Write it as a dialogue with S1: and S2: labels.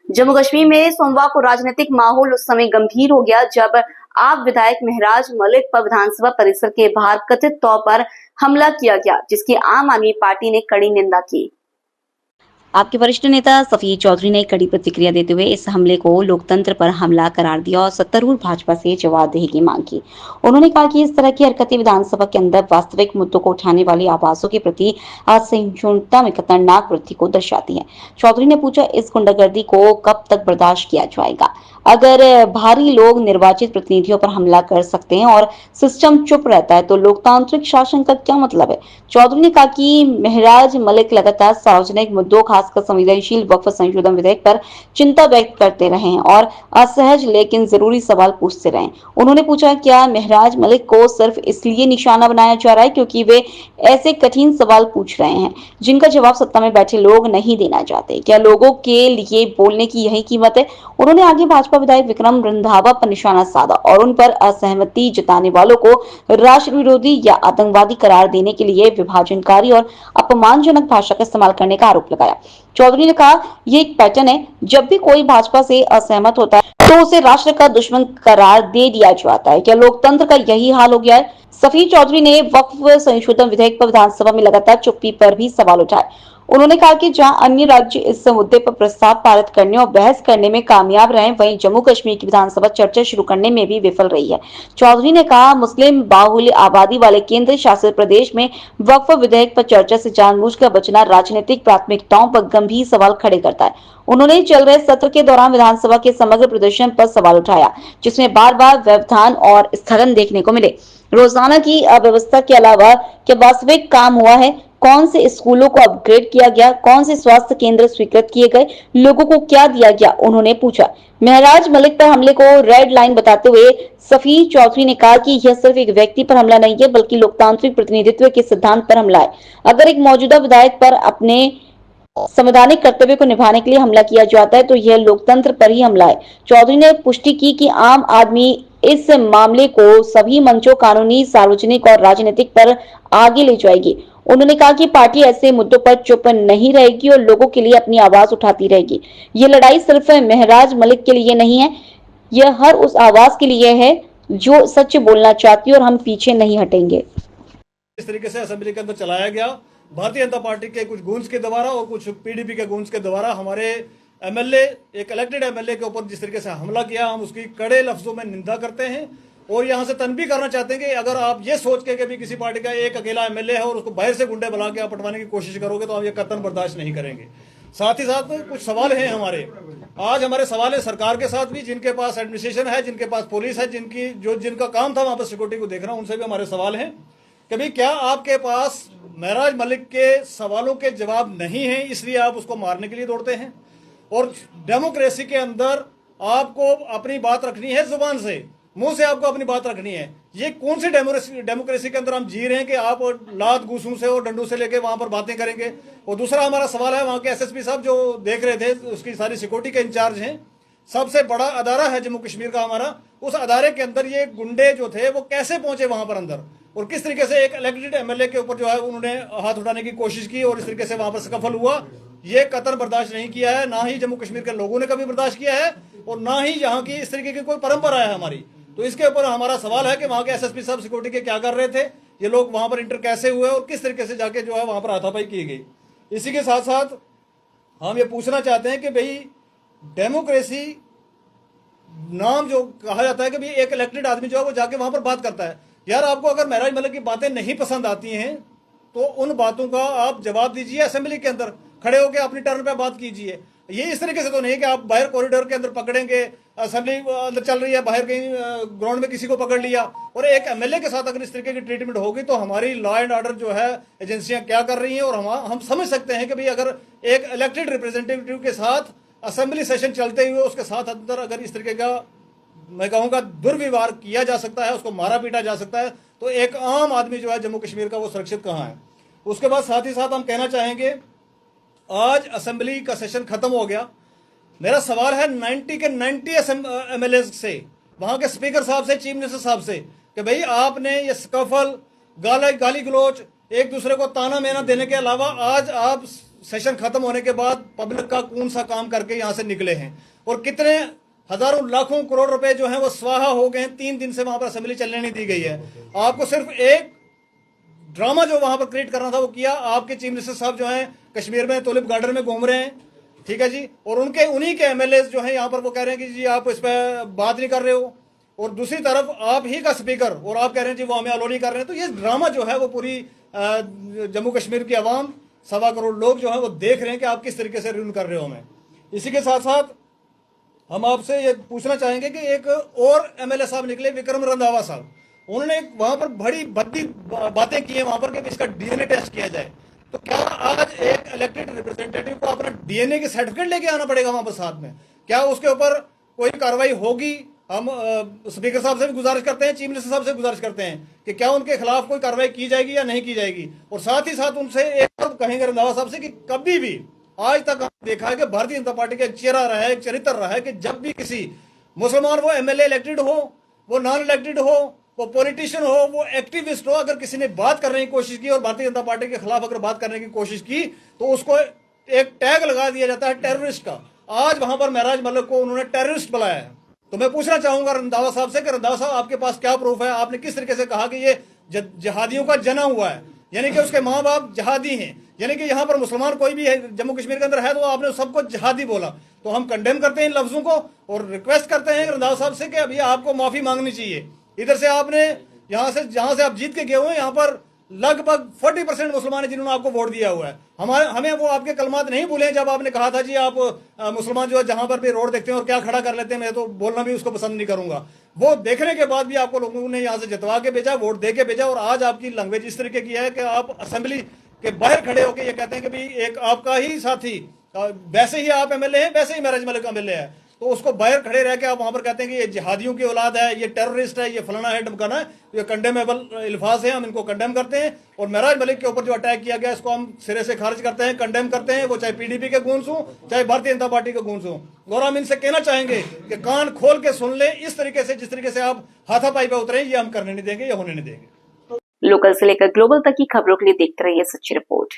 S1: जम्मू कश्मीर में सोमवार को राजनीतिक माहौल उस समय गंभीर हो गया जब आप विधायक महराज मलिक पर विधानसभा परिसर के बाहर कथित तौर पर हमला किया गया, जिसकी आम आदमी पार्टी ने कड़ी निंदा की।
S2: आपके वरिष्ठ नेता सफी चौधरी ने कड़ी प्रतिक्रिया देते हुए इस हमले को लोकतंत्र पर हमला करार दिया और सत्तारूढ़ भाजपा से जवाबदेही की मांग की। उन्होंने कहा कि इस तरह की हरकतें विधानसभा के अंदर वास्तविक मुद्दों को उठाने वाली आवाजों के प्रति असहिष्णुता में खतरनाक वृद्धि को दर्शाती है। चौधरी ने पूछा, इस गुंडागर्दी को कब तक बर्दाश्त किया जाएगा? अगर भारी लोग निर्वाचित प्रतिनिधियों पर हमला कर सकते हैं और सिस्टम चुप रहता है तो लोकतांत्रिक शासन का क्या मतलब है? चौधरी ने कहा कि महराज मलिक लगातार सार्वजनिक मुद्दों, खासकर संवेदनशील वक्फ संशोधन विधेयक पर चिंता व्यक्त करते रहे हैं और असहज लेकिन जरूरी सवाल पूछते रहे। उन्होंने पूछा, क्या महराज मलिक को सिर्फ इसलिए निशाना बनाया जा रहा है क्योंकि वे ऐसे कठिन सवाल पूछ रहे हैं जिनका जवाब सत्ता में बैठे लोग नहीं देना चाहते? क्या लोगों के लिए बोलने की यही कीमत है? उन्होंने आगे भाजपा विधायक विक्रम रंधावा पर निशाना साधा और उन पर असहमति जताने वालों को राष्ट्र विरोधी या आतंकवादी करार देने के लिए विभाजनकारी और अपमानजनक भाषा का इस्तेमाल करने का आरोप लगाया। चौधरी ने कहा, यह एक पैटर्न है, जब भी कोई भाजपा से असहमत होता है तो उसे राष्ट्र का दुश्मन करार दे दिया जाता है। क्या लोकतंत्र का यही हाल हो गया है? सफी चौधरी ने वक्फ संशोधन विधेयक पर विधानसभा में लगातार चुप्पी पर भी सवाल उठाए। उन्होंने कहा कि जहां अन्य राज्य इस मुद्दे पर प्रस्ताव पारित करने और बहस करने में कामयाब रहे, वहीं जम्मू कश्मीर की विधानसभा चर्चा शुरू करने में भी विफल रही है। चौधरी ने कहा, मुस्लिम बाहुल्य आबादी वाले केंद्र शासित प्रदेश में वक्फ विधेयक पर चर्चा से जानबूझकर बचना राजनीतिक प्राथमिकताओं पर गंभीर सवाल खड़े करता है। उन्होंने चल रहे सत्र के दौरान विधानसभा के समग्र प्रदर्शन पर सवाल उठाया, जिसमें बार बार व्यवधान और स्थगन देखने को मिले। रोजाना की अव्यवस्था के अलावा क्या वास्तविक काम हुआ है? कौन से स्कूलों को अपग्रेड किया गया? कौन से स्वास्थ्य केंद्र स्वीकृत किए गए? लोगों को क्या दिया गया? उन्होंने पूछा। महराज मलिक पर हमले को रेड लाइन बताते हुए सफी चौधरी ने कहा कि यह सिर्फ एक व्यक्ति पर हमला नहीं है, बल्कि लोकतांत्रिक प्रतिनिधित्व के सिद्धांत पर हमला है। अगर एक मौजूदा विधायक पर अपने संवैधानिक कर्तव्य को निभाने के लिए हमला किया जाता है तो यह लोकतंत्र पर ही हमला है। चौधरी ने पुष्टि की कि आम आदमी इस मामले को सभी मंचों, कानूनी, सार्वजनिक और राजनीतिक पर आगे ले जाएगी। उन्होंने कहा कि पार्टी ऐसे मुद्दों पर चुप नहीं रहेगी और लोगों के लिए अपनी आवाज उठाती रहेगी। ये लड़ाई सिर्फ महराज मलिक के लिए नहीं है, यह हर उस आवाज के लिए है जो सच बोलना चाहती है और हम पीछे नहीं हटेंगे।
S3: इस तरीके से असेंबली के अंदर चलाया गया भारतीय जनता पार्टी के कुछ गूंज के द्वारा और कुछ पीडीपी के गूंज के द्वारा हमारे एमएलए, एक इलेक्टेड एमएलए के ऊपर जिस तरीके से हमला किया, हम उसकी कड़े लफ्जों में निंदा करते हैं और यहां से तनबीह करना चाहते हैं कि अगर आप ये सोच के भी किसी पार्टी का एक अकेला एमएलए है और उसको बाहर से गुंडे बुला के आप पटवाने की कोशिश करोगे तो हम ये कतन बर्दाश्त नहीं करेंगे। साथ ही साथ कुछ सवाल हैं हमारे, आज हमारे सवाल है सरकार के साथ भी, जिनके पास एडमिनिस्ट्रेशन है, जिनके पास पुलिस है, जिनका काम था वहां पर सिक्योरिटी को देखना, उनसे भी हमारे सवाल हैं कि भाई क्या आपके पास महराज मलिक के सवालों के जवाब नहीं है इसलिए आप उसको मारने के लिए दौड़ते हैं? और डेमोक्रेसी के अंदर आपको अपनी बात रखनी है, जुबान से, मुंह से आपको अपनी बात रखनी है। ये कौन सी डेमोक्रेसी के अंदर हम जी रहे हैं कि आप लात घूसों से और डंडों से लेके वहां पर बातें करेंगे? और दूसरा हमारा सवाल है, वहां के एसएसपी साहब जो देख रहे थे, उसकी सारी सिक्योरिटी के इंचार्ज हैं, सबसे बड़ा अदारा है जम्मू कश्मीर का हमारा, उस अदारे के अंदर ये गुंडे जो थे वो कैसे पहुंचे वहां पर अंदर और किस तरीके से एक इलेक्टेड एमएलए के ऊपर जो है उन्होंने हाथ उठाने की कोशिश की और इस तरीके से वहां पर सफल हुआ। ये कतन बर्दाश्त नहीं किया है, ना ही जम्मू कश्मीर के लोगों ने कभी बर्दाश्त किया है और ना ही यहाँ की इस तरीके की कोई परंपरा है हमारी। तो इसके ऊपर हमारा सवाल है कि वहां के एसएसपी साहब सिक्योरिटी के क्या कर रहे थे, ये लोग वहां पर इंटर कैसे हुए और किस तरीके से जाके जो है वहां पर हाथापाई की गई। इसी के साथ साथ हम ये पूछना चाहते हैं कि भाई डेमोक्रेसी नाम जो कहा जाता है कि भाई एक इलेक्टेड आदमी जो है वो जाके वहां पर बात करता है। यार आपको अगर महराज मलिक की बातें नहीं पसंद आती हैं तो उन बातों का आप जवाब दीजिए, असेंबली के अंदर खड़े होकर अपनी टर्न पे बात कीजिए। ये इस तरीके से तो नहीं कि आप बाहर कॉरिडोर के अंदर पकड़ेंगे, असेंबली अंदर चल रही है, बाहर कहीं ग्राउंड में किसी को पकड़ लिया और एक एमएलए के साथ अगर इस तरीके की ट्रीटमेंट होगी तो हमारी लॉ एंड ऑर्डर जो है एजेंसियां क्या कर रही हैं। और हम समझ सकते हैं कि भाई अगर एक इलेक्टेड रिप्रेजेंटेटिव के साथ असेंबली सेशन चलते हुए उसके साथ अंदर अगर इस तरीके का मैं कहूँगा दुर्व्यवहार किया जा सकता है, उसको मारा पीटा जा सकता है, तो एक आम आदमी जो है जम्मू कश्मीर का वो सुरक्षित कहाँ है। उसके बाद साथ ही साथ हम कहना चाहेंगे आज असेंबली का सेशन खत्म हो गया। मेरा सवाल है 90 के 90 एमएलए से, वहां के स्पीकर साहब से, चीफ मिनिस्टर साहब से कि भाई आपने ये स्कफल, गाली गलोच, एक दूसरे को ताना मेना देने के अलावा आज आप सेशन खत्म होने के बाद पब्लिक का कौन सा काम करके यहाँ से निकले हैं और कितने हजारों लाखों करोड़ रुपए जो हैं वो स्वाहा हो गए हैं। 3 दिन से वहां पर असेंबली चलने नहीं दी गई है। आपको सिर्फ एक ड्रामा जो वहां पर क्रिएट करना था वो किया। आपके चीफ मिनिस्टर साहब जो हैं कश्मीर में टुलिप गार्डन में घूम रहे हैं, ठीक है जी, और उन्हीं के एमएलए जो हैं यहाँ पर वो कह रहे हैं कि जी आप इस पर बात नहीं कर रहे हो, और दूसरी तरफ आप ही का स्पीकर और आप कह रहे हैं जी वो हमें अलो नहीं कर रहे हैं। तो ये ड्रामा जो है वो पूरी जम्मू कश्मीर की आवाम 1.25 करोड़ लोग जो है वो देख रहे हैं कि आप किस तरीके से रूल कर रहे हो हमें। इसी के साथ साथ हम आपसे ये पूछना चाहेंगे कि एक और एमएलए साहब निकले, विक्रम रंधावा साहब, उन्होंने वहां पर बड़ी भद्दी बातें की हैं वहां पर कि इसका डीएनए टेस्ट किया जाए। तो क्या आज एक इलेक्टेड रिप्रेजेंटेटिव को अपना डीएनए के सर्टिफिकेट लेके आना पड़ेगा वहां पर साथ में? क्या उसके ऊपर कोई कार्रवाई होगी? हम स्पीकर साहब से भी गुजारिश करते हैं, चीफ मिनिस्टर साहब से गुजारिश करते हैं कि क्या उनके खिलाफ कोई कार्रवाई की जाएगी या नहीं की जाएगी। और साथ ही साथ उनसे एक और कहेंगे रंधावा साहब से कि कभी भी आज तक हमने देखा है कि भारतीय जनता पार्टी का एक चेहरा रहा है, एक चरित्र रहा है कि जब भी किसी मुसलमान, वो एमएलए इलेक्टेड हो, वो नॉन इलेक्टेड हो, वो पॉलिटिशियन हो, वो एक्टिविस्ट हो, अगर किसी ने बात करने की कोशिश की और भारतीय जनता पार्टी के खिलाफ अगर बात करने की कोशिश की तो उसको एक टैग लगा दिया जाता है टेररिस्ट का। आज वहां पर महराज मलिक को उन्होंने टेररिस्ट बुलाया है। तो मैं पूछना चाहूंगा रंधावा साहब से कि रंधावा साहब आपके पास क्या प्रूफ है? आपने किस तरीके से कहा कि ये जिहादियों का जना हुआ है, यानी कि उसके माँ बाप जिहादी हैं, यानी कि यहाँ पर मुसलमान कोई भी है जम्मू कश्मीर के अंदर है तो आपने सबको जिहादी बोला। तो हम कंडेम करते हैं इन लफ्जों को और रिक्वेस्ट करते हैं रंधावा साहब से कि अभी आपको माफी मांगनी चाहिए। इधर से आपने यहाँ से जहां से आप जीत के गए हुए हैं, यहाँ पर लगभग 40% मुसलमान जिन्होंने आपको वोट दिया हुआ है। हमें वो आपके कलमात नहीं भूले जब आपने कहा था जी आप मुसलमान जो है जहां पर भी रोड देखते हैं और क्या खड़ा कर लेते हैं, मैं तो बोलना भी उसको पसंद नहीं करूंगा। वो देखने के बाद भी आपको लोगों ने यहाँ से जितवा के भेजा, वोट दे के भेजा, और आज आपकी लैंग्वेज इस तरीके की है कि आप असेंबली के बाहर खड़े होकर ये कहते हैं कि भाई एक आपका ही साथी, वैसे ही आप एमएलए हैं, वैसे ही महराज मलिक एमएलए है, तो उसको बाहर खड़े रह के आप वहां पर कहते हैं कि ये जिहादियों की औलाद है, ये टेररिस्ट है, ये फलाना है, ढमकाना है। ये कंडेमेबल अल्फाज है, हम इनको कंडेम करते हैं। और महराज मलिक के ऊपर जो अटैक किया गया इसको हम सिरे से खारिज करते हैं, कंडेम करते हैं, वो चाहे पीडीपी के गूंज हो, चाहे भारतीय जनता पार्टी के गूंज हो। और हम इनसे कहना चाहेंगे कि कान खोल के सुन ले, इस तरीके से जिस तरीके से आप हाथापाई पे उतरे ये हम करने नहीं देंगे, ये होने नहीं देंगे।
S1: लोकल से लेकर ग्लोबल तक की खबरों के लिए देखते रहिए सच्ची रिपोर्ट।